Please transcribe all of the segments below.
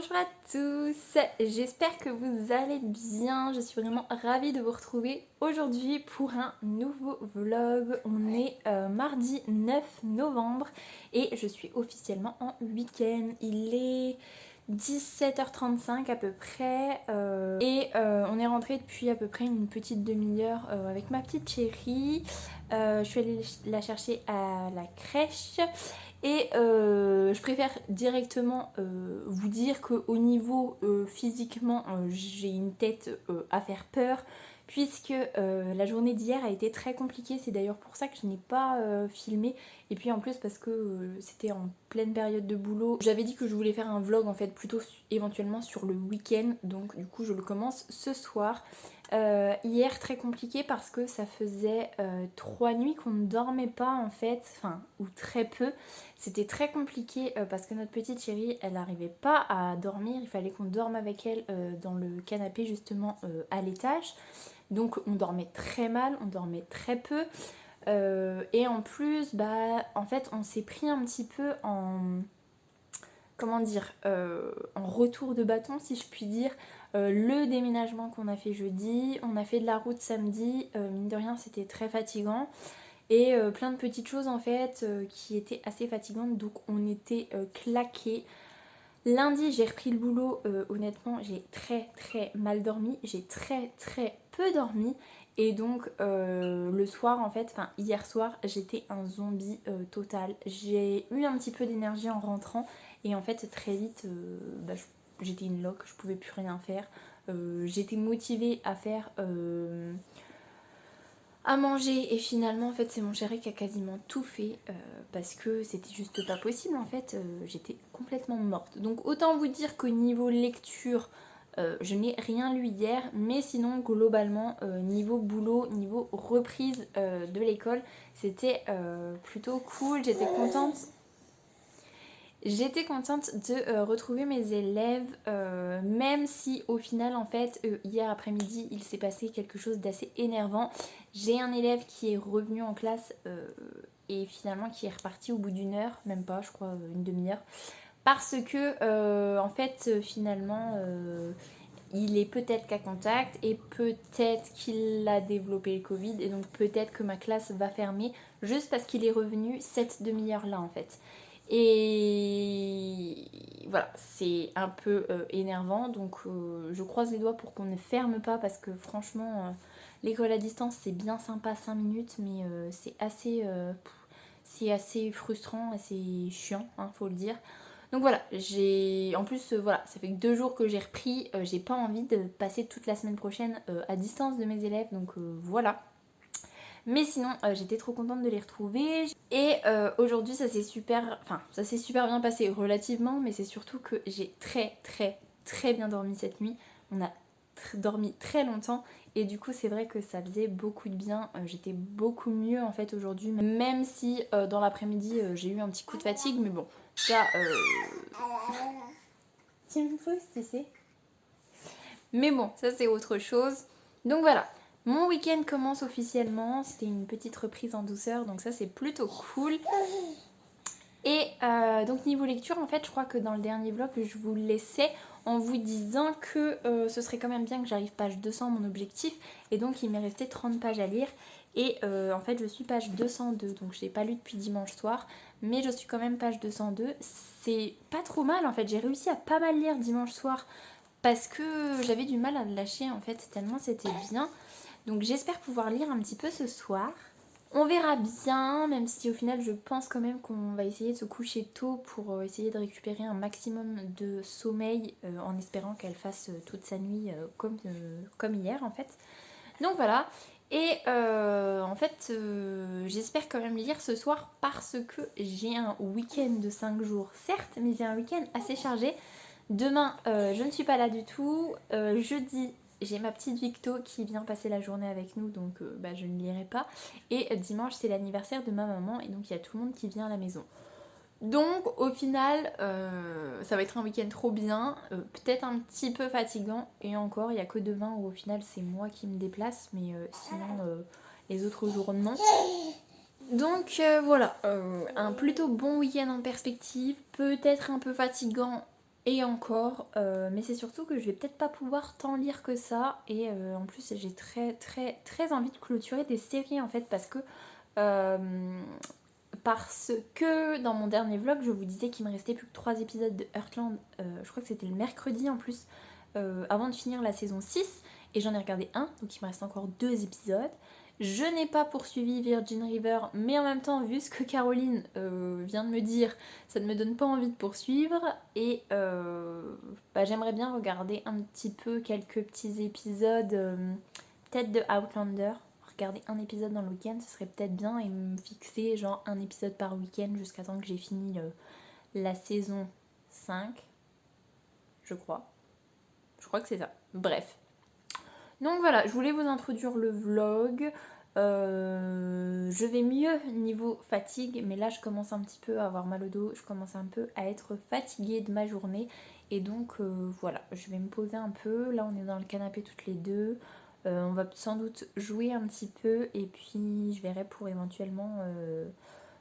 Bonjour à tous, j'espère que vous allez bien, je suis vraiment ravie de vous retrouver aujourd'hui pour un nouveau vlog. On est mardi 9 novembre et je suis officiellement en week-end. Il est 17h35 à peu près on est rentré depuis à peu près une petite demi-heure avec ma petite chérie. Je suis allée la chercher à la crèche. Et je préfère directement vous dire qu'au niveau physiquement, j'ai une tête à faire peur, puisque la journée d'hier a été très compliquée. C'est d'ailleurs pour ça que je n'ai pas filmé. Et puis en plus parce que c'était en pleine période de boulot. J'avais dit que je voulais faire un vlog en fait plutôt éventuellement sur le week-end. Donc du coup je le commence ce soir. Hier très compliqué parce que ça faisait 3 nuits qu'on ne dormait pas en fait, enfin ou très peu. C'était très compliqué parce que notre petite chérie elle n'arrivait pas à dormir, il fallait qu'on dorme avec elle dans le canapé justement à l'étage. Donc on dormait très mal, on dormait très peu. Et en plus bah en fait on s'est pris un petit peu en comment dire, en retour de bâton si je puis dire. Le déménagement qu'on a fait jeudi, on a fait de la route samedi, mine de rien c'était très fatigant et plein de petites choses en fait qui étaient assez fatigantes, donc on était claqués. Lundi j'ai repris le boulot, honnêtement j'ai très mal dormi, j'ai très peu dormi et donc le soir en fait, enfin hier soir j'étais un zombie total. J'ai eu un petit peu d'énergie en rentrant et en fait très vite j'étais une loque, je pouvais plus rien faire. J'étais motivée à faire à manger et finalement en fait c'est mon chéri qui a quasiment tout fait parce que c'était juste pas possible en fait, j'étais complètement morte. Donc autant vous dire qu'au niveau lecture je n'ai rien lu hier, mais sinon globalement niveau boulot, niveau reprise de l'école c'était plutôt cool, j'étais contente. J'étais contente de retrouver mes élèves, même si au final en fait hier après-midi il s'est passé quelque chose d'assez énervant. J'ai un élève qui est revenu en classe et finalement qui est reparti au bout d'une heure, même pas je crois une demi-heure, parce que en fait finalement il est peut-être qu'à contact et peut-être qu'il a développé le Covid et donc peut-être que ma classe va fermer juste parce qu'il est revenu cette demi-heure là en fait. Et voilà, c'est un peu énervant, donc je croise les doigts pour qu'on ne ferme pas parce que franchement, l'école à distance c'est bien sympa 5 minutes, mais c'est assez frustrant, assez chiant, hein, faut le dire. Donc voilà, en plus voilà, ça fait que 2 jours que j'ai repris, j'ai pas envie de passer toute la semaine prochaine à distance de mes élèves, donc voilà. Mais sinon, j'étais trop contente de les retrouver. Et aujourd'hui, ça s'est super bien passé relativement, mais c'est surtout que j'ai très bien dormi cette nuit. On a dormi très longtemps et du coup c'est vrai que ça faisait beaucoup de bien. J'étais beaucoup mieux en fait aujourd'hui, même si dans l'après-midi j'ai eu un petit coup de fatigue, mais bon, ça... Tu me pousses, tu sais. Mais bon, ça c'est autre chose. Donc voilà, mon week-end commence officiellement. C'était une petite reprise en douceur, donc ça c'est plutôt cool. Et donc niveau lecture, en fait, je crois que dans le dernier vlog, je vous laissais en vous disant que ce serait quand même bien que j'arrive page 200, mon objectif. Et donc il m'est resté 30 pages à lire. Et en fait, je suis page 202, donc je l'ai pas lu depuis dimanche soir. Mais je suis quand même page 202. C'est pas trop mal, en fait. J'ai réussi à pas mal lire dimanche soir parce que j'avais du mal à le lâcher, en fait, tellement c'était bien. Donc j'espère pouvoir lire un petit peu ce soir. On verra bien, même si au final je pense quand même qu'on va essayer de se coucher tôt pour essayer de récupérer un maximum de sommeil en espérant qu'elle fasse toute sa nuit comme hier en fait. Donc voilà, et en fait j'espère quand même lire ce soir parce que j'ai un week-end de 5 jours certes, mais j'ai un week-end assez chargé. Demain je ne suis pas là du tout, jeudi j'ai ma petite Victo qui vient passer la journée avec nous, donc je ne lirai pas. Et dimanche c'est l'anniversaire de ma maman et donc il y a tout le monde qui vient à la maison. Donc au final ça va être un week-end trop bien, peut-être un petit peu fatigant et encore il n'y a que demain où au final c'est moi qui me déplace, mais sinon les autres jours non. Donc voilà, un plutôt bon week-end en perspective, peut-être un peu fatigant Et encore, mais c'est surtout que je vais peut-être pas pouvoir tant lire que ça. Et en plus, j'ai très envie de clôturer des séries en fait, euh, parce que dans mon dernier vlog, je vous disais qu'il me restait plus que 3 épisodes de Heartland. Je crois que c'était le mercredi en plus, avant de finir la saison 6. Et j'en ai regardé un, donc il me reste encore 2 épisodes. Je n'ai pas poursuivi Virgin River, mais en même temps, vu ce que Caroline vient de me dire, ça ne me donne pas envie de poursuivre. Et j'aimerais bien regarder un petit peu quelques petits épisodes, peut-être de Outlander. Regarder un épisode dans le week-end, ce serait peut-être bien, et me fixer genre un épisode par week-end jusqu'à temps que j'ai fini la saison 5, je crois. Je crois que c'est ça. Bref. Donc voilà, je voulais vous introduire le vlog. Je vais mieux niveau fatigue, mais là je commence un petit peu à avoir mal au dos, je commence un peu à être fatiguée de ma journée. Et donc voilà, je vais me poser un peu. Là on est dans le canapé toutes les deux. On va sans doute jouer un petit peu et puis je verrai pour éventuellement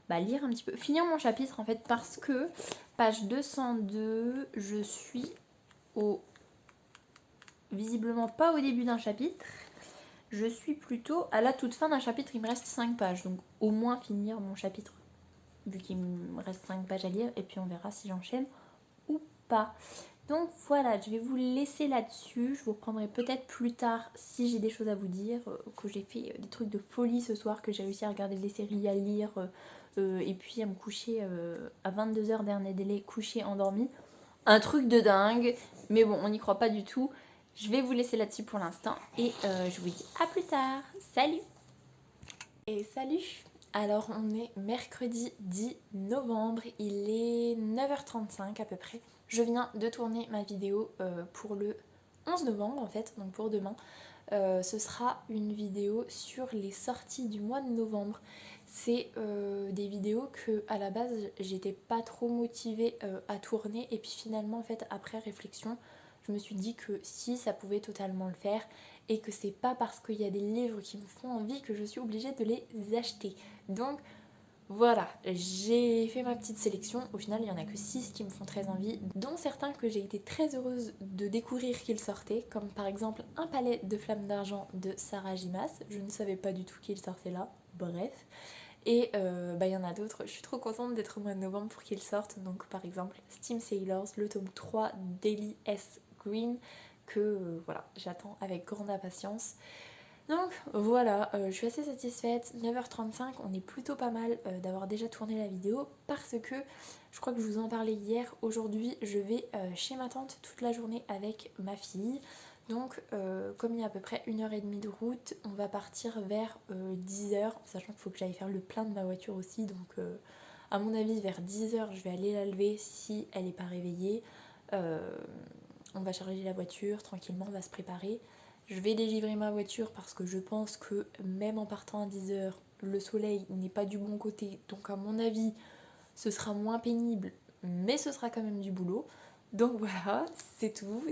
lire un petit peu. Finir mon chapitre en fait, parce que page 202, je suis au visiblement pas au début d'un chapitre. Je suis plutôt à la toute fin d'un chapitre, il me reste 5 pages. Donc au moins finir mon chapitre, vu qu'il me reste 5 pages à lire. Et puis on verra si j'enchaîne ou pas. Donc voilà, je vais vous laisser là-dessus. Je vous reprendrai peut-être plus tard si j'ai des choses à vous dire. Que j'ai fait des trucs de folie ce soir, que j'ai réussi à regarder des séries, à lire. Et puis à me coucher à 22h dernier délai, coucher endormi. Un truc de dingue. Mais bon, on n'y croit pas du tout. Je vais vous laisser là-dessus pour l'instant et je vous dis à plus tard. Salut! Et salut! Alors on est mercredi 10 novembre, il est 9h35 à peu près. Je viens de tourner ma vidéo pour le 11 novembre en fait, donc pour demain. Ce sera une vidéo sur les sorties du mois de novembre. C'est des vidéos que à la base j'étais pas trop motivée à tourner, et puis finalement en fait après réflexion je me suis dit que si, ça pouvait totalement le faire, et que c'est pas parce qu'il y a des livres qui me font envie que je suis obligée de les acheter. Donc voilà, j'ai fait ma petite sélection. Au final, il n'y en a que 6 qui me font très envie, dont certains que j'ai été très heureuse de découvrir qu'ils sortaient, comme par exemple Un palais de flammes d'argent de Sarah Gimas. Je ne savais pas du tout qu'il sortait là, bref. Et il y en a d'autres, je suis trop contente d'être au mois de novembre pour qu'ils sortent. Donc par exemple Steam Sailors, le tome 3 d'Ellie S. Green, que voilà, j'attends avec grande impatience. Donc voilà, je suis assez satisfaite. 9h35, on est plutôt pas mal d'avoir déjà tourné la vidéo, parce que je crois que je vous en parlais hier. Aujourd'hui je vais chez ma tante toute la journée avec ma fille. Donc comme il y a à peu près 1h30 de route, on va partir vers 10h, sachant qu'il faut que j'aille faire le plein de ma voiture aussi. Donc à mon avis vers 10h je vais aller la lever si elle n'est pas réveillée. On va charger la voiture tranquillement, on va se préparer. Je vais délivrer ma voiture parce que je pense que même en partant à 10h, le soleil n'est pas du bon côté. Donc à mon avis, ce sera moins pénible, mais ce sera quand même du boulot. Donc voilà, c'est tout.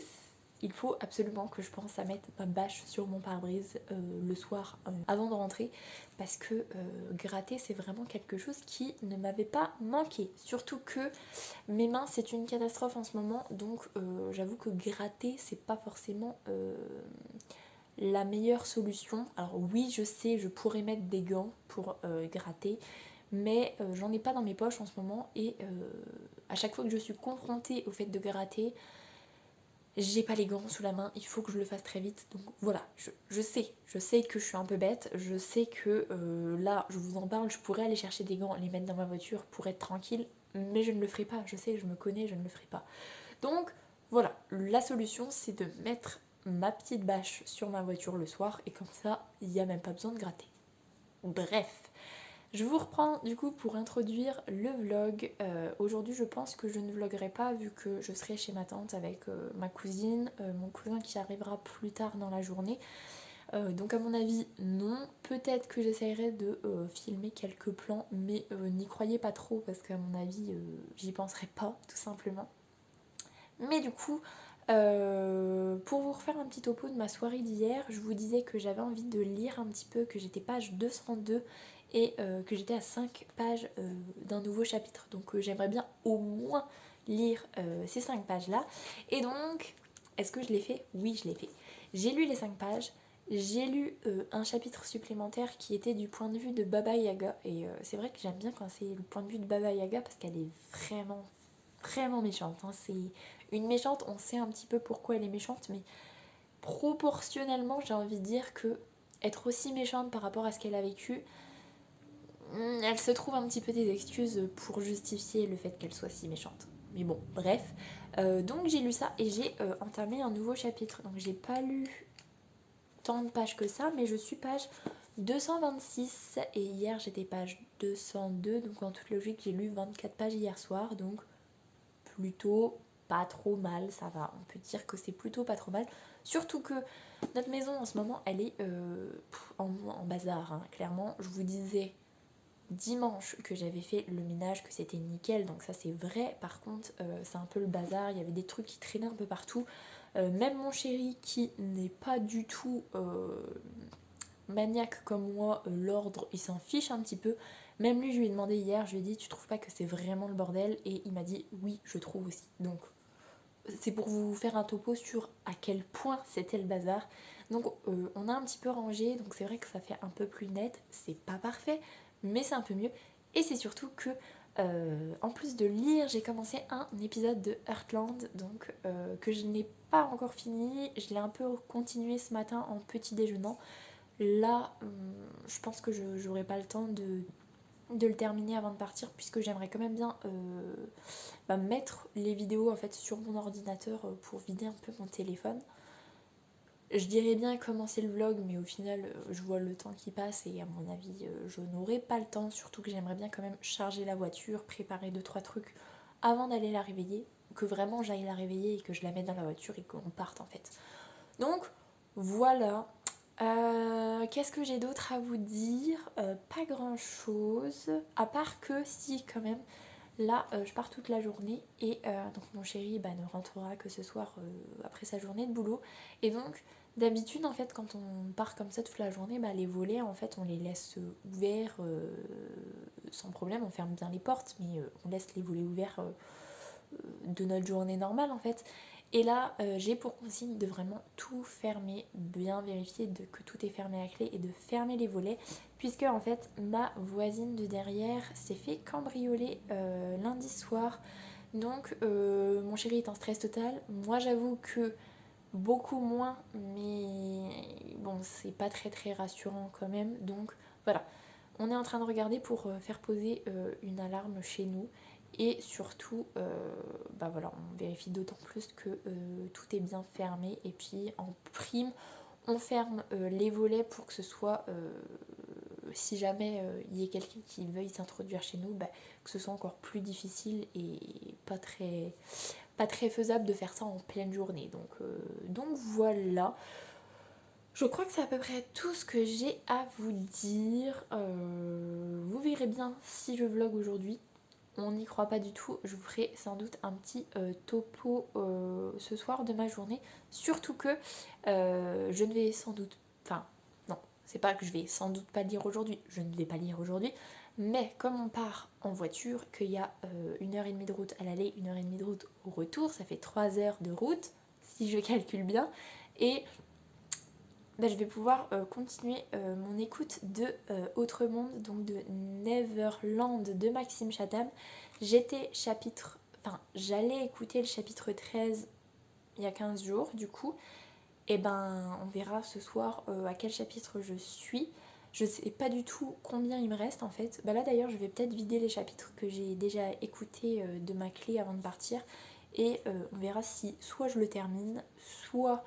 Il faut absolument que je pense à mettre ma bâche sur mon pare-brise le soir avant de rentrer, parce que gratter c'est vraiment quelque chose qui ne m'avait pas manqué. Surtout que mes mains c'est une catastrophe en ce moment, donc j'avoue que gratter c'est pas forcément la meilleure solution. Alors oui, je sais, je pourrais mettre des gants pour gratter, mais j'en ai pas dans mes poches en ce moment, et à chaque fois que je suis confrontée au fait de gratter, j'ai pas les gants sous la main, il faut que je le fasse très vite. Donc voilà, je sais que je suis un peu bête, je sais que là, je vous en parle, je pourrais aller chercher des gants, les mettre dans ma voiture pour être tranquille, mais je ne le ferai pas, je sais, je me connais, je ne le ferai pas. Donc voilà, la solution c'est de mettre ma petite bâche sur ma voiture le soir, et comme ça, il n'y a même pas besoin de gratter. Bref, je vous reprends du coup pour introduire le vlog. Aujourd'hui je pense que je ne vloguerai pas, vu que je serai chez ma tante avec ma cousine, mon cousin qui arrivera plus tard dans la journée. Donc à mon avis non, peut-être que j'essayerai de filmer quelques plans, mais n'y croyez pas trop, parce qu'à mon avis j'y penserai pas tout simplement. Mais du coup, pour vous refaire un petit topo de ma soirée d'hier, je vous disais que j'avais envie de lire un petit peu, que j'étais page 202 et que j'étais à 5 pages d'un nouveau chapitre. Donc j'aimerais bien au moins lire ces 5 pages-là. Et donc, est-ce que je l'ai fait? Oui, je l'ai fait. J'ai lu les 5 pages. J'ai lu un chapitre supplémentaire qui était du point de vue de Baba Yaga. Et c'est vrai que j'aime bien quand c'est le point de vue de Baba Yaga parce qu'elle est vraiment, vraiment méchante. Hein. C'est une méchante, on sait un petit peu pourquoi elle est méchante, mais proportionnellement, j'ai envie de dire que être aussi méchante par rapport à ce qu'elle a vécu, elle se trouve un petit peu des excuses pour justifier le fait qu'elle soit si méchante. Mais bon, bref. Donc j'ai lu ça et j'ai entamé un nouveau chapitre. Donc j'ai pas lu tant de pages que ça, mais je suis page 226 et hier j'étais page 202, donc en toute logique j'ai lu 24 pages hier soir, donc plutôt pas trop mal, ça va, on peut dire que c'est plutôt pas trop mal, surtout que notre maison en ce moment elle est en bazar, hein. Clairement, je vous disais dimanche que j'avais fait le ménage, que c'était nickel, donc ça c'est vrai. Par contre c'est un peu le bazar, il y avait des trucs qui traînaient un peu partout. Même mon chéri qui n'est pas du tout maniaque comme moi, l'ordre il s'en fiche un petit peu. Même lui, je lui ai demandé hier, je lui ai dit tu trouves pas que c'est vraiment le bordel, et il m'a dit oui, je trouve aussi. Donc c'est pour vous faire un topo sur à quel point c'était le bazar. Donc on a un petit peu rangé, donc c'est vrai que ça fait un peu plus net, c'est pas parfait, mais c'est un peu mieux. Et c'est surtout que en plus de lire, j'ai commencé un épisode de Heartland, donc que je n'ai pas encore fini. Je l'ai un peu continué ce matin en petit déjeunant. Là, je pense que je n'aurai pas le temps de le terminer avant de partir, puisque j'aimerais quand même bien mettre les vidéos en fait sur mon ordinateur pour vider un peu mon téléphone. Je dirais bien commencer le vlog, mais au final je vois le temps qui passe et à mon avis je n'aurai pas le temps, surtout que j'aimerais bien quand même charger la voiture, préparer 2-3 trucs avant d'aller la réveiller, que vraiment j'aille la réveiller et que je la mette dans la voiture et qu'on parte en fait. Donc voilà. Qu'est-ce que j'ai d'autre à vous dire? Pas grand chose, à part que si quand même, là je pars toute la journée et donc mon chéri ne rentrera que ce soir après sa journée de boulot. Et donc d'habitude en fait quand on part comme ça toute la journée, les volets en fait on les laisse ouverts sans problème, on ferme bien les portes, mais on laisse les volets ouverts de notre journée normale en fait. Et là j'ai pour consigne de vraiment tout fermer, bien vérifier que tout est fermé à clé et de fermer les volets, puisque en fait ma voisine de derrière s'est fait cambrioler lundi soir. Donc mon chéri est en stress total, moi j'avoue que beaucoup moins, mais bon c'est pas très très rassurant quand même. Donc voilà, on est en train de regarder pour faire poser une alarme chez nous. Et surtout, voilà, on vérifie d'autant plus que tout est bien fermé. Et puis en prime, on ferme les volets pour que ce soit, si jamais il y ait quelqu'un qui veuille s'introduire chez nous, que ce soit encore plus difficile et pas très faisable de faire ça en pleine journée. Donc voilà. Je crois que c'est à peu près tout ce que j'ai à vous dire. Vous verrez bien si je vlog aujourd'hui. On n'y croit pas du tout. Je vous ferai sans doute un petit topo ce soir de ma journée. Surtout que je ne vais sans doute... Enfin, non, c'est pas que je vais sans doute pas lire aujourd'hui. Je ne vais pas lire aujourd'hui. Mais comme on part en voiture, qu'il y a 1h30 de route à l'aller, 1h30 de route au retour, ça fait 3 heures de route, si je calcule bien. Et je vais pouvoir continuer mon écoute de Autre Monde, donc de Neverland de Maxime Chatham. J'allais écouter le chapitre 13 il y a 15 jours du coup. Et on verra ce soir à quel chapitre je suis. Je sais pas du tout combien il me reste en fait. Là d'ailleurs je vais peut-être vider les chapitres que j'ai déjà écoutés de ma clé avant de partir. Et on verra si soit je le termine, soit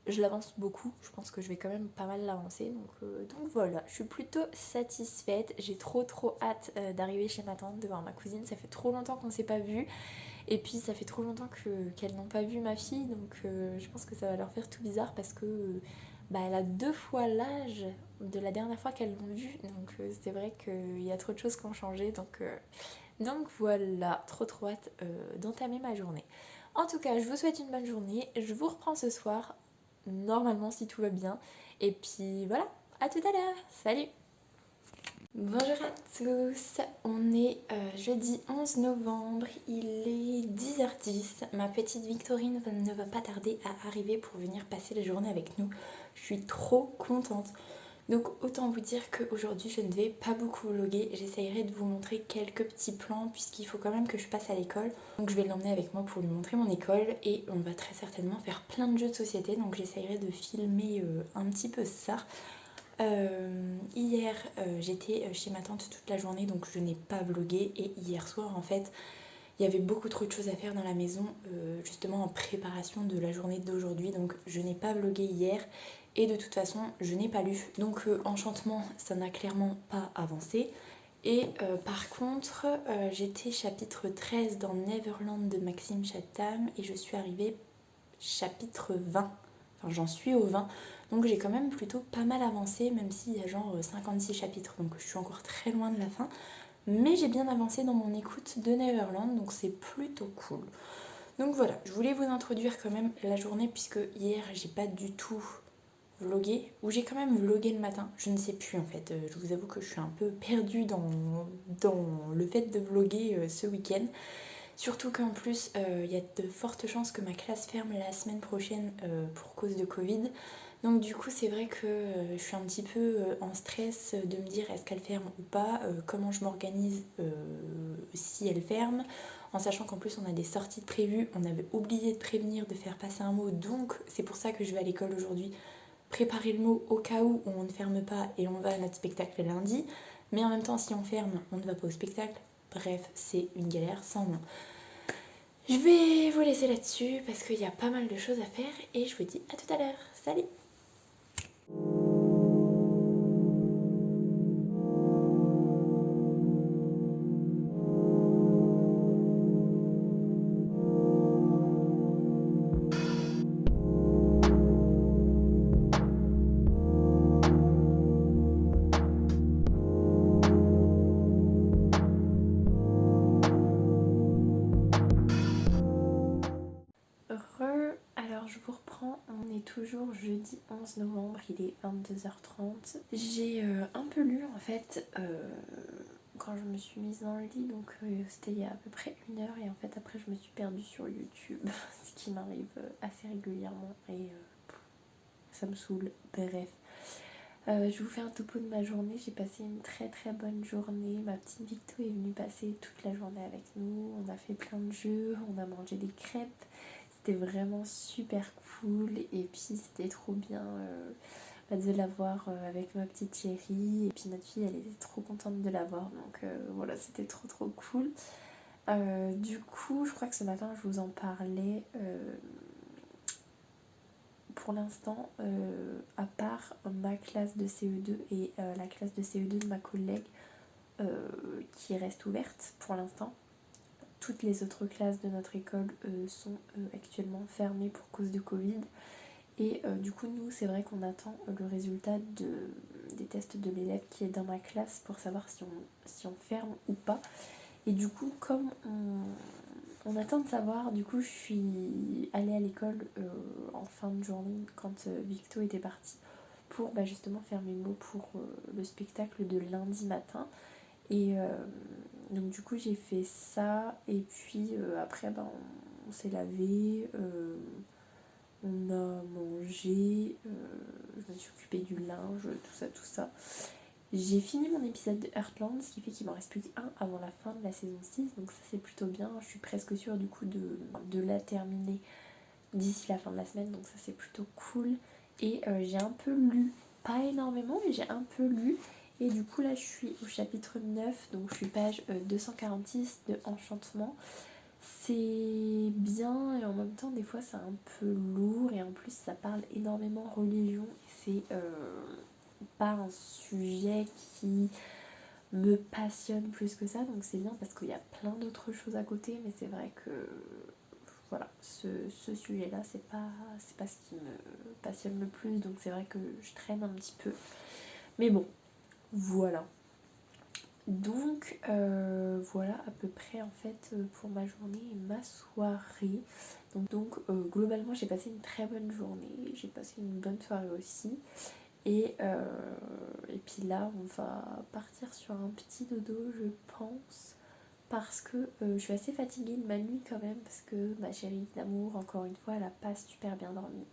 je l'avance beaucoup. Je pense que je vais quand même pas mal l'avancer. Donc voilà, je suis plutôt satisfaite. J'ai trop hâte d'arriver chez ma tante, de voir ma cousine. Ça fait trop longtemps qu'on s'est pas vu. Et puis ça fait trop longtemps qu'elles n'ont pas vu ma fille. Donc je pense que ça va leur faire tout bizarre parce que elle a 2 fois l'âge de la dernière fois qu'elles l'ont vue. Donc c'est vrai qu'il y a trop de choses qui ont changé. Donc voilà, trop hâte d'entamer ma journée. En tout cas, je vous souhaite une bonne journée. Je vous reprends ce soir, normalement si tout va bien. Et puis voilà, à tout à l'heure. Salut! Bonjour à tous, on est jeudi 11 novembre, il est 10h10, ma petite Victorine ne va pas tarder à arriver pour venir passer la journée avec nous, je suis trop contente. Donc autant vous dire qu'aujourd'hui je ne vais pas beaucoup vlogger, j'essayerai de vous montrer quelques petits plans puisqu'il faut quand même que je passe à l'école. Donc je vais l'emmener avec moi pour lui montrer mon école et on va très certainement faire plein de jeux de société, donc j'essayerai de filmer un petit peu ça. Hier j'étais chez ma tante toute la journée donc je n'ai pas vlogué et hier soir en fait il y avait beaucoup trop de choses à faire dans la maison justement en préparation de la journée d'aujourd'hui donc je n'ai pas vlogué hier et de toute façon je n'ai pas lu donc Enchantement ça n'a clairement pas avancé et par contre j'étais chapitre 13 dans Neverland de Maxime Chatham et je suis arrivée chapitre 20. Enfin, j'en suis au 20, donc j'ai quand même plutôt pas mal avancé, même s'il y a genre 56 chapitres, donc je suis encore très loin de la fin. Mais j'ai bien avancé dans mon écoute de Neverland, donc c'est plutôt cool. Donc voilà, je voulais vous introduire quand même la journée, puisque hier j'ai pas du tout vlogué, ou j'ai quand même vlogué le matin, je ne sais plus en fait. Je vous avoue que je suis un peu perdue dans le fait de vloguer ce week-end. Surtout qu'en plus, il y a de fortes chances que ma classe ferme la semaine prochaine pour cause de Covid. Donc du coup, c'est vrai que je suis un petit peu en stress de me dire est-ce qu'elle ferme ou pas, comment je m'organise si elle ferme, en sachant qu'en plus on a des sorties de prévues, on avait oublié de prévenir, de faire passer un mot, donc c'est pour ça que je vais à l'école aujourd'hui, préparer le mot au cas où on ne ferme pas et on va à notre spectacle lundi, mais en même temps si on ferme, on ne va pas au spectacle. Bref, c'est une galère sans nom. Je vais vous laisser là-dessus parce qu'il y a pas mal de choses à faire et je vous dis à tout à l'heure. Salut! Alors je vous reprends, on est toujours jeudi 11 novembre, il est 22h30. J'ai un peu lu en fait quand je me suis mise dans le lit, donc c'était il y a à peu près 1 heure et en fait après je me suis perdue sur YouTube, ce qui m'arrive assez régulièrement et ça me saoule, bref. Je vais vous fais un topo de ma journée, j'ai passé une très très bonne journée, ma petite Victo est venue passer toute la journée avec nous, on a fait plein de jeux, on a mangé des crêpes, c'était vraiment super cool et puis c'était trop bien de la voir avec ma petite chérie et puis notre fille elle était trop contente de la voir donc voilà c'était trop trop cool. Du coup je crois que ce matin je vous en parlais. Pour l'instant, à part ma classe de CE2 et la classe de CE2 de ma collègue qui reste ouverte pour l'instant, toutes les autres classes de notre école sont actuellement fermées pour cause de Covid. Et du coup, nous, c'est vrai qu'on attend le résultat des tests de l'élève qui est dans ma classe pour savoir si on ferme ou pas. Et du coup, comme on attend de savoir, du coup je suis allée à l'école en fin de journée quand Victo était partie pour justement faire mes mots pour le spectacle de lundi matin. Et donc du coup j'ai fait ça et puis après on s'est lavé, on a mangé, je me suis occupée du linge, tout ça. J'ai fini mon épisode de Heartland, ce qui fait qu'il m'en reste plus qu'un avant la fin de la saison 6, donc ça c'est plutôt bien, je suis presque sûre du coup de la terminer d'ici la fin de la semaine, donc ça c'est plutôt cool. Et j'ai un peu lu, pas énormément, mais j'ai un peu lu, et du coup là je suis au chapitre 9, donc je suis page 246 de Enchantement. C'est bien et en même temps des fois c'est un peu lourd et en plus ça parle énormément religion et c'est pas un sujet qui me passionne plus que ça, donc c'est bien parce qu'il y a plein d'autres choses à côté, mais c'est vrai que voilà, ce sujet là c'est pas ce qui me passionne le plus, donc c'est vrai que je traîne un petit peu, mais bon voilà. Donc voilà à peu près en fait pour ma journée et ma soirée. Donc globalement j'ai passé une très bonne journée, j'ai passé une bonne soirée aussi. Et puis là on va partir sur un petit dodo je pense. Parce que je suis assez fatiguée de ma nuit quand même. Parce que ma chérie d'amour, encore une fois, elle a pas super bien dormi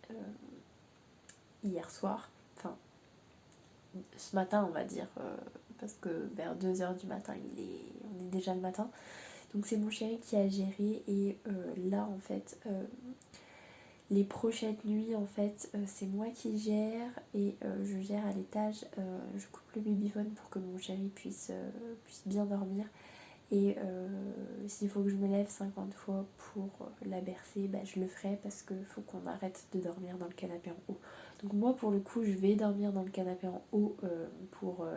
hier soir. Enfin, ce matin on va dire. Parce que vers 2h du matin, on est déjà le matin. Donc c'est mon chéri qui a géré. Et là en fait, les prochaines nuits en fait, c'est moi qui gère. Et je gère à l'étage. Je coupe le babyphone pour que mon chéri puisse bien dormir. Et s'il faut que je me lève 50 fois pour la bercer, bah, je le ferai parce qu'il faut qu'on arrête de dormir dans le canapé en haut. Donc moi pour le coup je vais dormir dans le canapé en haut pour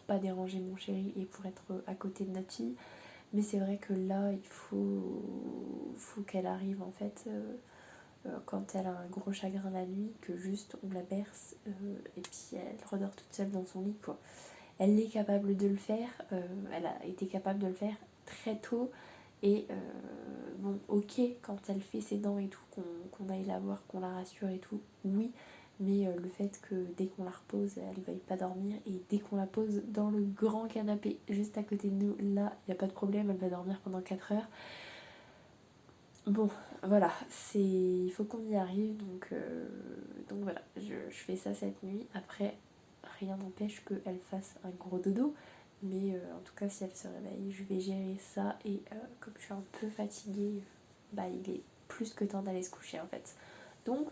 pas déranger mon chéri et pour être à côté de notre fille. Mais c'est vrai que là il faut qu'elle arrive en fait quand elle a un gros chagrin la nuit, que juste on la berce et puis elle redort toute seule dans son lit quoi. Elle est capable de le faire, elle a été capable de le faire très tôt. Et bon, ok, quand elle fait ses dents et tout, qu'on aille la voir, qu'on la rassure et tout, oui. Mais le fait que dès qu'on la repose, elle ne veuille pas dormir. Et dès qu'on la pose dans le grand canapé juste à côté de nous, là, il n'y a pas de problème, elle va dormir pendant 4 heures. Bon, voilà, il faut qu'on y arrive. Donc voilà, je fais ça cette nuit. Après, rien n'empêche qu'elle fasse un gros dodo. Mais en tout cas, si elle se réveille, je vais gérer ça. Et comme je suis un peu fatiguée, bah, il est plus que temps d'aller se coucher en fait. Donc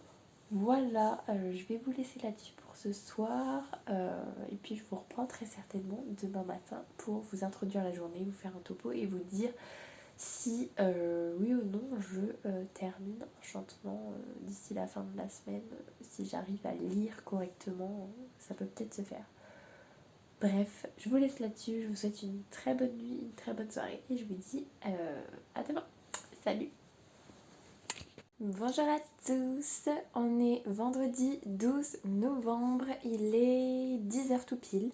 voilà, je vais vous laisser là-dessus pour ce soir. Et puis je vous reprends très certainement demain matin pour vous introduire la journée, vous faire un topo et vous dire si oui ou non je termine enchantement d'ici la fin de la semaine. Si j'arrive à lire correctement, ça peut peut-être se faire. Bref, je vous laisse là-dessus, je vous souhaite une très bonne nuit, une très bonne soirée et je vous dis à demain. Salut! Bonjour à tous, on est vendredi 12 novembre, il est 10h tout pile.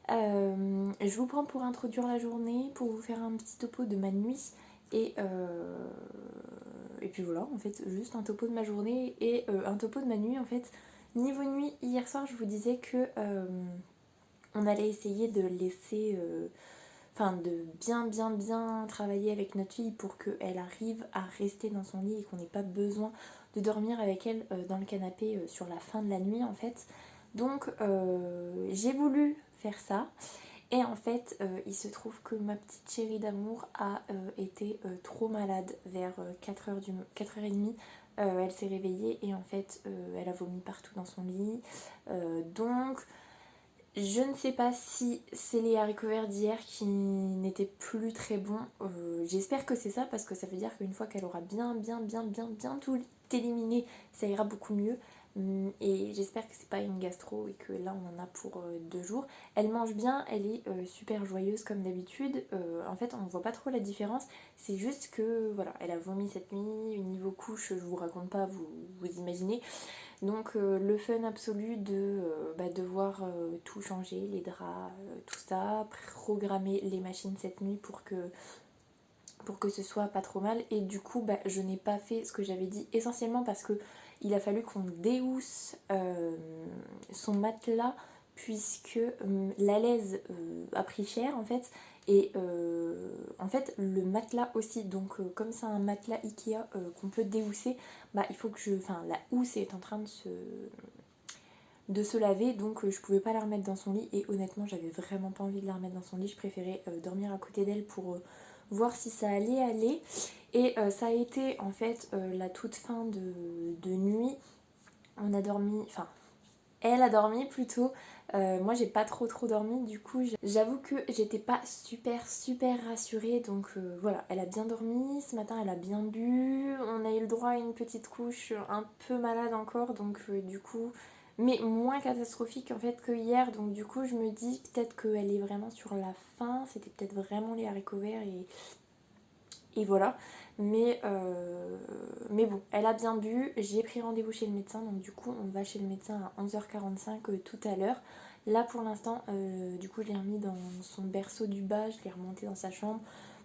Je vous prends pour introduire la journée, pour vous faire un petit topo de ma nuit et puis voilà, en fait, juste un topo de ma journée et un topo de ma nuit en fait. Niveau nuit, hier soir je vous disais que on allait essayer de laisser, de bien travailler avec notre fille pour qu'elle arrive à rester dans son lit et qu'on n'ait pas besoin de dormir avec elle dans le canapé sur la fin de la nuit en fait. Donc j'ai voulu faire ça. Et en fait, il se trouve que ma petite chérie d'amour a été trop malade vers 4h30. Elle s'est réveillée et en fait, elle a vomi partout dans son lit. Donc, je ne sais pas si c'est les haricots verts d'hier qui n'étaient plus très bons. J'espère que c'est ça parce que ça veut dire qu'une fois qu'elle aura bien tout éliminé, ça ira beaucoup mieux. Et j'espère que c'est pas une gastro et que là on en a pour 2 jours. Elle mange bien, elle est super joyeuse comme d'habitude. En fait on ne voit pas trop la différence. C'est juste que voilà, elle a vomi cette nuit. Niveau couche, je vous raconte pas, vous imaginez. Donc le fun absolu de devoir tout changer, les draps, tout ça, programmer les machines cette nuit pour que ce soit pas trop mal. Et du coup je n'ai pas fait ce que j'avais dit, essentiellement parce que il a fallu qu'on déhousse son matelas puisque l'alaise a pris cher en fait. Et en fait le matelas aussi, donc comme c'est un matelas Ikea qu'on peut déhousser, il faut que la housse est en train de se laver, donc je pouvais pas la remettre dans son lit et honnêtement j'avais vraiment pas envie de la remettre dans son lit. Je préférais dormir à côté d'elle pour voir si ça allait aller. Et ça a été en fait la toute fin de nuit. On a dormi, elle a dormi plutôt. Moi j'ai pas trop dormi, du coup j'avoue que j'étais pas super rassurée. Donc voilà, elle a bien dormi, ce matin elle a bien bu, on a eu le droit à une petite couche un peu malade encore, donc du coup, mais moins catastrophique en fait que hier. Donc du coup je me dis peut-être qu'elle est vraiment sur la fin, c'était peut-être vraiment les haricots verts et voilà. Mais bon, elle a bien bu, j'ai pris rendez-vous chez le médecin, donc du coup on va chez le médecin à 11h45 tout à l'heure. Là pour l'instant, du coup je l'ai remis dans son berceau du bas, je l'ai remonté dans sa chambre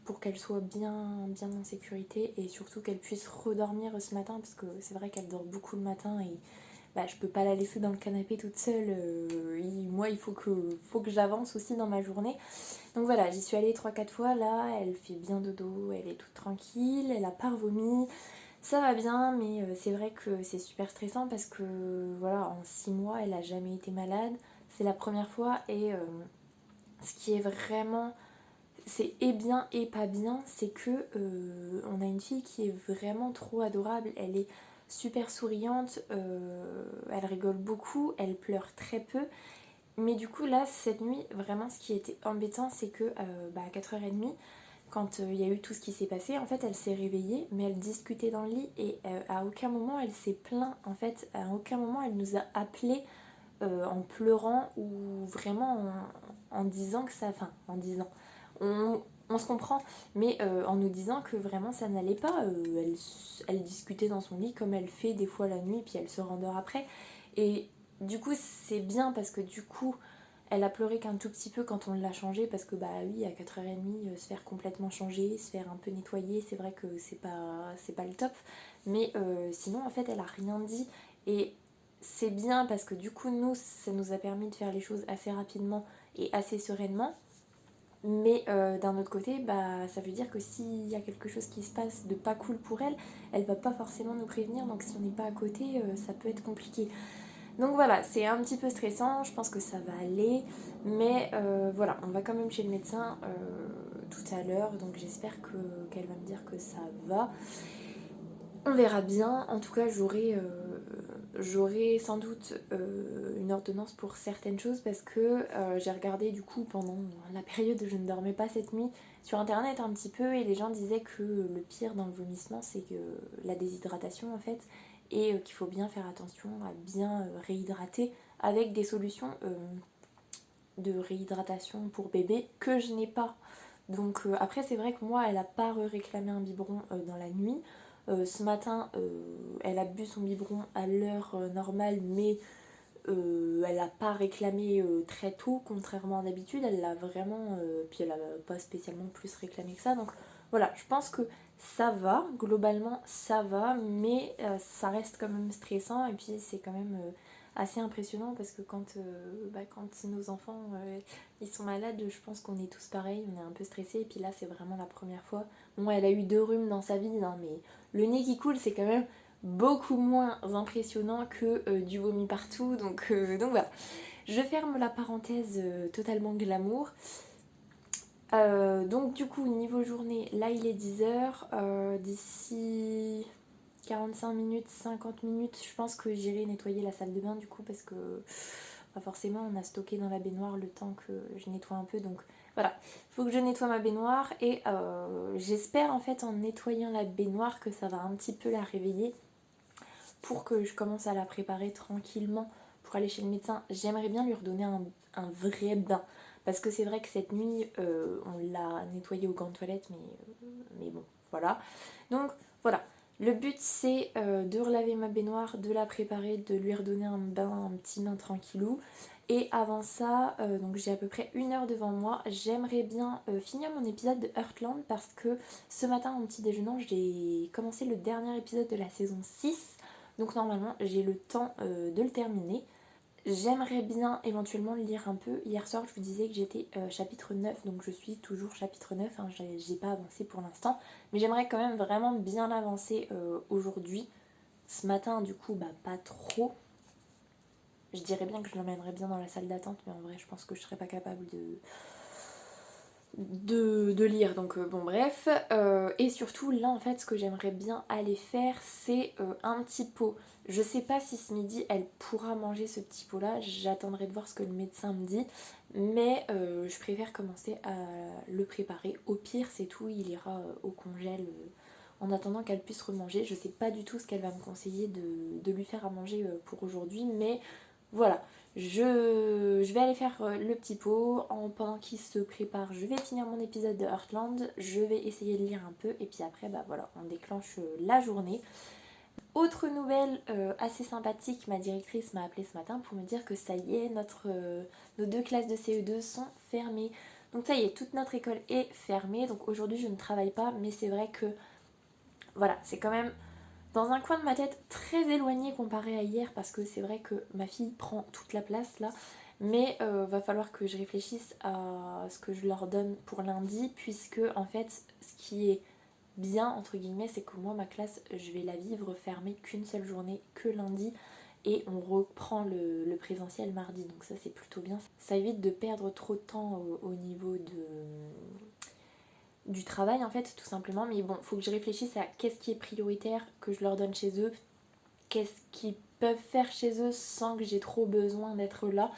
pour qu'elle soit bien en sécurité et surtout qu'elle puisse redormir ce matin parce que c'est vrai qu'elle dort beaucoup le matin et je peux pas la laisser dans le canapé toute seule. Moi, il faut que j'avance aussi dans ma journée. Donc voilà, j'y suis allée 3-4 fois. Là, elle fait bien dodo, elle est toute tranquille, elle a pas revomi. Ça va bien, mais c'est vrai que c'est super stressant parce que voilà, en 6 mois, elle a jamais été malade. C'est la première fois et ce qui est vraiment, c'est et bien et pas bien, c'est que on a une fille qui est vraiment trop adorable. Elle est super souriante, elle rigole beaucoup, elle pleure très peu. Mais du coup là, cette nuit, vraiment ce qui était embêtant, c'est que à 4h30, quand il y a eu tout ce qui s'est passé, en fait elle s'est réveillée, mais elle discutait dans le lit et à aucun moment elle s'est plainte. En fait, à aucun moment elle nous a appelé en pleurant ou vraiment en disant que ça... Enfin, en disant... On se comprend, mais en nous disant que vraiment ça n'allait pas. Elle discutait dans son lit comme elle fait des fois la nuit, puis elle se rendort après. Et du coup, c'est bien parce que du coup, elle a pleuré qu'un tout petit peu quand on l'a changée, parce que bah oui, à 4h30, se faire complètement changer, se faire un peu nettoyer, c'est vrai que c'est pas le top. Mais sinon, en fait, elle a rien dit. Et c'est bien parce que du coup, nous, ça nous a permis de faire les choses assez rapidement et assez sereinement. Mais d'un autre côté, ça veut dire que s'il y a quelque chose qui se passe de pas cool pour elle, elle va pas forcément nous prévenir. Donc si on n'est pas à côté, ça peut être compliqué. Donc voilà, c'est un petit peu stressant. Je pense que ça va aller. Mais voilà, on va quand même chez le médecin tout à l'heure. Donc j'espère qu'elle va me dire que ça va. On verra bien. En tout cas, j'aurai sans doute une ordonnance pour certaines choses parce que j'ai regardé du coup pendant la période où je ne dormais pas cette nuit sur internet un petit peu et les gens disaient que le pire dans le vomissement c'est que la déshydratation en fait et qu'il faut bien faire attention à bien réhydrater avec des solutions de réhydratation pour bébé que je n'ai pas. Donc après c'est vrai que moi elle a pas réclamé un biberon dans la nuit. Ce matin elle a bu son biberon à l'heure normale mais elle n'a pas réclamé très tôt contrairement à d'habitude. Elle l'a vraiment puis elle a pas spécialement plus réclamé que ça. Donc voilà, je pense que ça va, globalement ça va, mais ça reste quand même stressant et puis c'est quand même assez impressionnant parce que quand nos enfants ils sont malades, je pense qu'on est tous pareils, on est un peu stressés et puis là c'est vraiment la première fois. Bon, elle a eu 2 rhumes dans sa vie, hein, mais le nez qui coule c'est quand même beaucoup moins impressionnant que du vomi partout, donc voilà. Je ferme la parenthèse totalement glamour. Donc du coup niveau journée, là il est 10h, d'ici 45 minutes, 50 minutes, je pense que j'irai nettoyer la salle de bain du coup parce que forcément on a stocké dans la baignoire le temps que je nettoie un peu, donc voilà, il faut que je nettoie ma baignoire et j'espère en fait en nettoyant la baignoire que ça va un petit peu la réveiller pour que je commence à la préparer tranquillement pour aller chez le médecin. J'aimerais bien lui redonner un vrai bain parce que c'est vrai que cette nuit on l'a nettoyée au gant de toilette mais bon voilà. Donc voilà, le but c'est de relaver ma baignoire, de la préparer, de lui redonner un bain, un petit bain tranquillou. Et avant ça, donc j'ai à peu près 1 heure devant moi, j'aimerais bien finir mon épisode de Heartland parce que ce matin en petit déjeunant j'ai commencé le dernier épisode de la saison 6. Donc normalement j'ai le temps de le terminer. J'aimerais bien éventuellement le lire un peu. Hier soir je vous disais que j'étais chapitre 9, donc je suis toujours chapitre 9, hein, j'ai pas avancé pour l'instant. Mais j'aimerais quand même vraiment bien l'avancer aujourd'hui. Ce matin du coup pas trop. Je dirais bien que je l'emmènerais bien dans la salle d'attente, mais en vrai je pense que je serais pas capable de lire, donc bon bref. Et surtout là en fait ce que j'aimerais bien aller faire c'est un petit pot. Je sais pas si ce midi elle pourra manger ce petit pot là, j'attendrai de voir ce que le médecin me dit, mais je préfère commencer à le préparer. Au pire c'est tout, il ira au congèle en attendant qu'elle puisse remanger. Je sais pas du tout ce qu'elle va me conseiller de lui faire à manger pour aujourd'hui, mais voilà, je vais aller faire le petit pot. Pendant qu'il se prépare, je vais finir mon épisode de Heartland. Je vais essayer de lire un peu et puis après, voilà, on déclenche la journée. Autre nouvelle assez sympathique, ma directrice m'a appelé ce matin pour me dire que ça y est, nos 2 classes de CE2 sont fermées. Donc ça y est, toute notre école est fermée. Donc aujourd'hui, je ne travaille pas, mais c'est vrai que voilà, c'est quand même dans un coin de ma tête très éloigné comparé à hier, parce que c'est vrai que ma fille prend toute la place là. Mais va falloir que je réfléchisse à ce que je leur donne pour lundi, puisque en fait ce qui est bien entre guillemets, c'est que moi ma classe je vais la vivre fermée qu'une seule journée, que lundi, et on reprend le présentiel mardi, donc ça c'est plutôt bien. Ça évite de perdre trop de temps au niveau du travail en fait, tout simplement. Mais bon, faut que je réfléchisse à qu'est-ce qui est prioritaire que je leur donne chez eux, qu'est-ce qu'ils peuvent faire chez eux sans que j'ai trop besoin d'être là.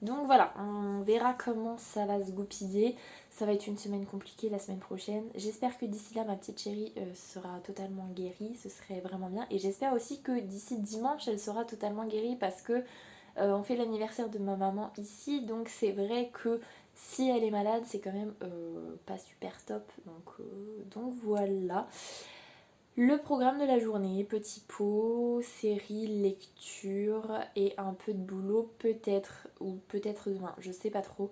Donc voilà, on verra comment ça va se goupiller. Ça va être une semaine compliquée la semaine prochaine. J'espère que d'ici là ma petite chérie sera totalement guérie, ce serait vraiment bien. Et j'espère aussi que d'ici dimanche elle sera totalement guérie, parce que on fait l'anniversaire de ma maman ici, donc c'est vrai que si elle est malade c'est quand même pas super top. Donc voilà. Le programme de la journée, petit pot, série, lecture et un peu de boulot peut-être, ou peut-être demain, je sais pas trop.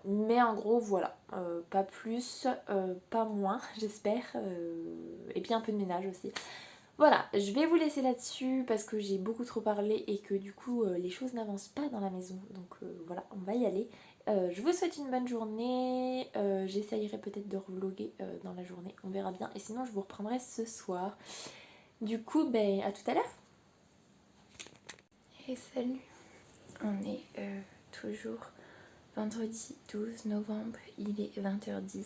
Mais en gros voilà, pas plus, pas moins j'espère, et puis un peu de ménage aussi. Voilà, je vais vous laisser là-dessus parce que j'ai beaucoup trop parlé et que du coup les choses n'avancent pas dans la maison. Donc voilà, on va y aller. Je vous souhaite une bonne journée. J'essayerai peut-être de revloguer dans la journée, on verra bien. Et sinon je vous reprendrai ce soir. Du coup, ben à tout à l'heure. Et salut, on est toujours vendredi 12 novembre, il est 20h10.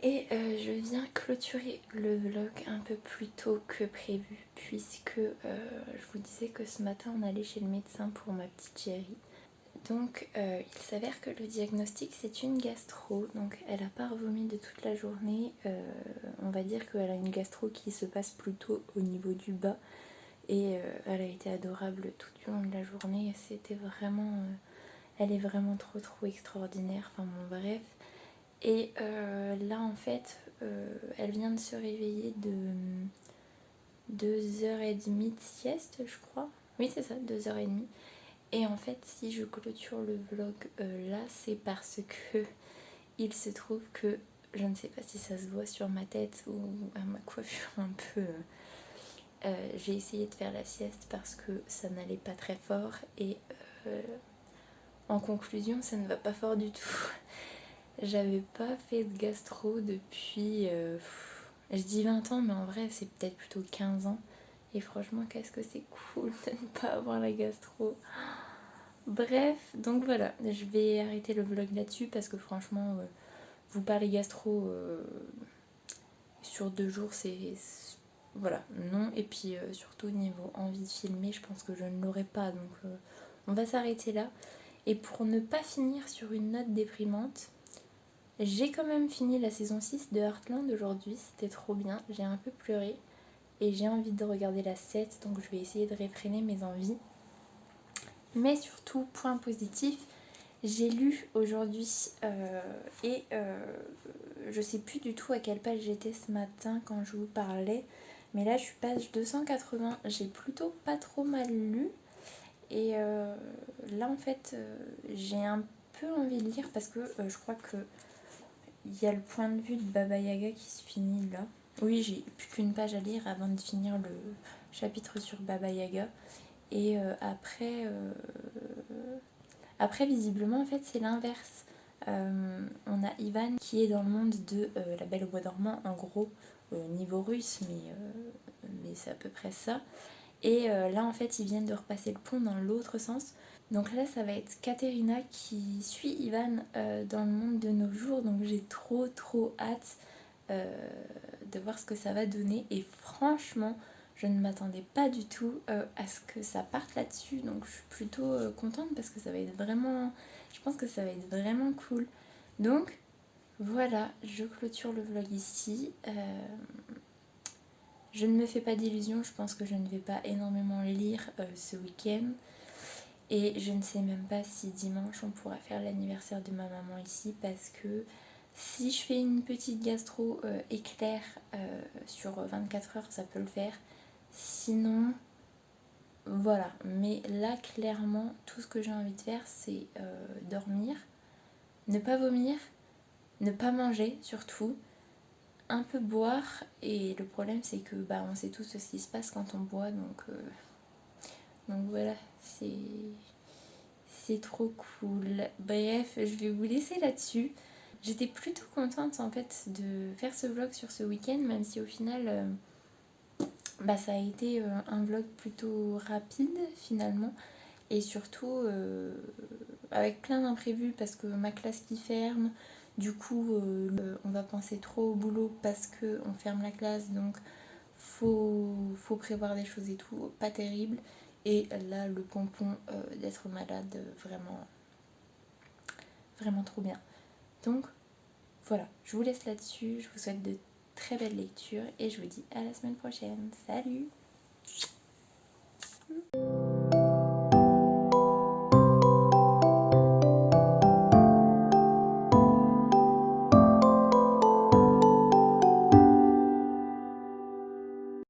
Et je viens clôturer le vlog un peu plus tôt que prévu, puisque je vous disais que ce matin on allait chez le médecin pour ma petite chérie. Donc il s'avère que le diagnostic c'est une gastro, donc elle a pas revomi de toute la journée. On va dire qu'elle a une gastro qui se passe plutôt au niveau du bas, et elle a été adorable tout du long de la journée. C'était vraiment, elle est vraiment trop extraordinaire, enfin bon bref. Et là en fait elle vient de se réveiller de 2h30 de sieste je crois. Oui c'est ça, 2h30. Et en fait si je clôture le vlog là, c'est parce que il se trouve que je ne sais pas si ça se voit sur ma tête ou à ma coiffure un peu. J'ai essayé de faire la sieste parce que ça n'allait pas très fort, et en conclusion ça ne va pas fort du tout. J'avais pas fait de gastro depuis, je dis 20 ans, mais en vrai c'est peut-être plutôt 15 ans. Et franchement, qu'est-ce que c'est cool de ne pas avoir la gastro. Bref, donc voilà, je vais arrêter le vlog là-dessus parce que franchement, vous parler gastro sur 2 jours, c'est... Voilà, non. Et puis surtout niveau envie de filmer, je pense que je ne l'aurai pas. Donc on va s'arrêter là. Et pour ne pas finir sur une note déprimante, j'ai quand même fini la saison 6 de Heartland aujourd'hui, c'était trop bien, j'ai un peu pleuré et j'ai envie de regarder la 7, donc je vais essayer de réfréner mes envies. Mais surtout, point positif, j'ai lu aujourd'hui et je sais plus du tout à quelle page j'étais ce matin quand je vous parlais, mais là je suis page 280, j'ai plutôt pas trop mal lu. Et là en fait j'ai un peu envie de lire parce que je crois que il y a le point de vue de Baba Yaga qui se finit là. Oui, j'ai plus qu'une page à lire avant de finir le chapitre sur Baba Yaga. Et après, visiblement, en fait, c'est l'inverse. On a Ivan qui est dans le monde de La Belle au Bois dormant, en gros, niveau russe, mais c'est à peu près ça. Et là, en fait, ils viennent de repasser le pont dans l'autre sens. Donc là, ça va être Katerina qui suit Ivan dans le monde de nos jours. Donc j'ai trop hâte de voir ce que ça va donner. Et franchement, je ne m'attendais pas du tout à ce que ça parte là-dessus. Donc je suis plutôt contente parce que ça va être vraiment... Je pense que ça va être vraiment cool. Donc voilà, je clôture le vlog ici. Je ne me fais pas d'illusions, je pense que je ne vais pas énormément lire ce week-end. Et je ne sais même pas si dimanche on pourra faire l'anniversaire de ma maman ici, parce que si je fais une petite gastro éclair sur 24 heures, ça peut le faire. Sinon, voilà. Mais là, clairement, tout ce que j'ai envie de faire, c'est dormir, ne pas vomir, ne pas manger surtout. un peu boire et le problème c'est que bah on sait tous ce qui se passe quand on boit donc voilà, c'est trop cool. Bref, je vais vous laisser là-dessus. J'étais plutôt contente en fait de faire ce vlog sur ce week-end, même si au final bah, ça a été un vlog plutôt rapide finalement. Et surtout avec plein d'imprévus parce que ma classe qui ferme, du coup on va penser trop au boulot parce qu'on ferme la classe, donc faut prévoir des choses et tout, pas terrible. Et là le pompon d'être malade, vraiment, vraiment trop bien. Donc voilà, je vous laisse là-dessus, je vous souhaite de très belles lectures et je vous dis à la semaine prochaine. Salut!